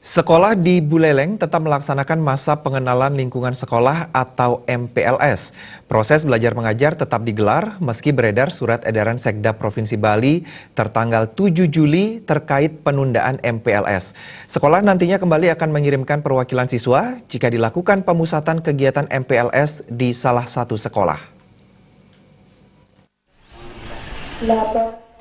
Sekolah di Buleleng tetap melaksanakan masa pengenalan lingkungan sekolah atau MPLS. Proses belajar mengajar tetap digelar meski beredar surat edaran Sekda Provinsi Bali tertanggal 7 Juli terkait penundaan MPLS. Sekolah nantinya kembali akan mengirimkan perwakilan siswa jika dilakukan pemusatan kegiatan MPLS di salah satu sekolah.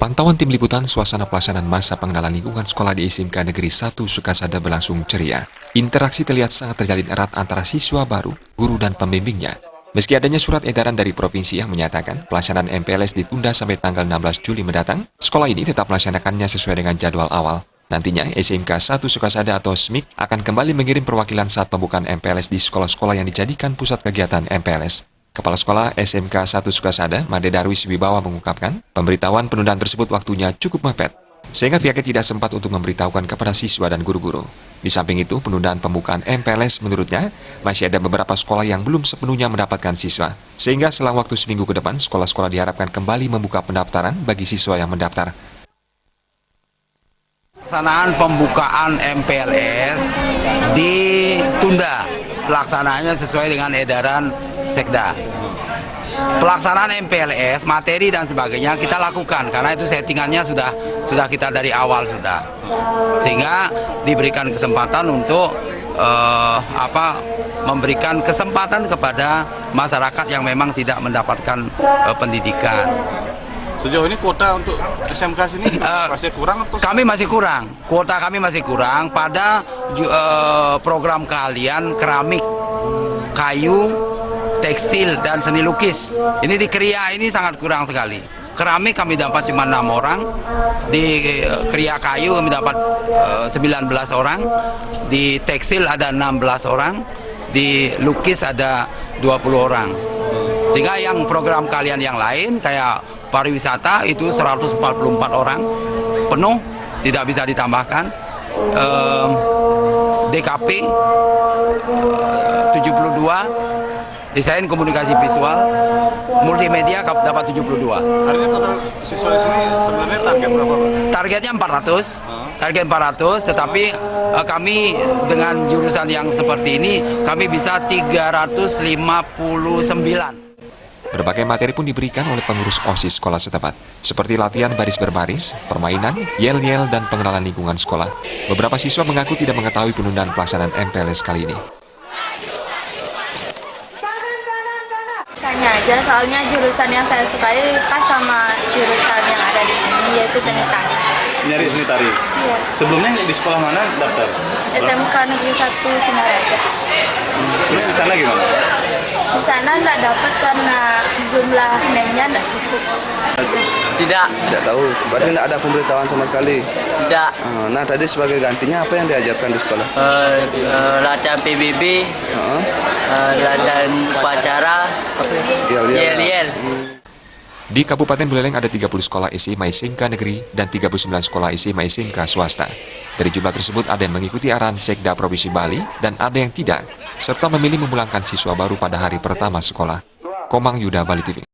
Pantauan tim liputan suasana pelaksanaan masa pengenalan lingkungan sekolah di SMK Negeri 1 Sukasada berlangsung ceria. Interaksi terlihat sangat terjalin erat antara siswa baru, guru dan pembimbingnya. Meski adanya surat edaran dari provinsi yang menyatakan pelaksanaan MPLS ditunda sampai tanggal 16 Juli mendatang, sekolah ini tetap melaksanakannya sesuai dengan jadwal awal. Nantinya SMK 1 Sukasada atau SMIK akan kembali mengirim perwakilan saat pembukaan MPLS di sekolah-sekolah yang dijadikan pusat kegiatan MPLS. Kepala Sekolah SMK 1 Sukasada, Made Darwis Wibawa mengungkapkan, pemberitahuan penundaan tersebut waktunya cukup mepet, sehingga pihaknya tidak sempat untuk memberitahukan kepada siswa dan guru-guru. Di samping itu, penundaan pembukaan MPLS menurutnya masih ada beberapa sekolah yang belum sepenuhnya mendapatkan siswa, sehingga selang waktu seminggu ke depan, sekolah-sekolah diharapkan kembali membuka pendaftaran bagi siswa yang mendaftar. Pelaksanaan pembukaan MPLS ditunda, pelaksanaannya sesuai dengan edaran Sekda. Pelaksanaan MPLS, materi dan sebagainya kita lakukan karena itu settingannya sudah kita dari awal sudah, sehingga diberikan kesempatan untuk memberikan kesempatan kepada masyarakat yang memang tidak mendapatkan pendidikan. Sejauh ini kuota untuk SMK sini masih kurang atau? Kami masih kurang, kuota kami masih kurang pada program keahlian keramik, kayu, tekstil, dan seni lukis. Ini di Kriya ini sangat kurang sekali. Keramik kami dapat cuma 6 orang, di Kriya kayu kami dapat 19 orang, di tekstil ada 16 orang, di lukis ada 20 orang. Sehingga yang program keahlian yang lain kayak pariwisata itu 144 orang penuh, tidak bisa ditambahkan. DKP 72, desain komunikasi visual, multimedia dapat 72. Artinya total siswa di sini sebenarnya target berapa, Pak? Targetnya 400, tetapi kami dengan jurusan yang seperti ini, kami bisa 359. Berbagai materi pun diberikan oleh pengurus OSIS sekolah setempat, seperti latihan baris berbaris, permainan, yel-yel, dan pengenalan lingkungan sekolah. Beberapa siswa mengaku tidak mengetahui penundaan pelaksanaan MPLS kali ini. Biasanya aja, soalnya jurusan yang saya sukai pas sama jurusan yang ada di sini, yaitu seni tari. Nyari seni tari? Iya. Sebelumnya di sekolah mana daftar? SMK Negeri 1 Singaraja. Sebelumnya di sana gimana? Di sana nggak dapat karena jumlah NEM-nya nggak cukup. Tidak tahu, berarti tidak ada pemberitahuan sama sekali. Tidak. Nah, tadi sebagai gantinya apa yang diajarkan di sekolah? Latihan PBB, latihan upacara, yel-yel. Di Kabupaten Buleleng ada 30 sekolah SMA SMK Negeri dan 39 sekolah SMA SMK swasta. Dari jumlah tersebut ada yang mengikuti arahan Sekda Provinsi Bali dan ada yang tidak, serta memilih memulangkan siswa baru pada hari pertama sekolah. Komang Yuda, Bali TV.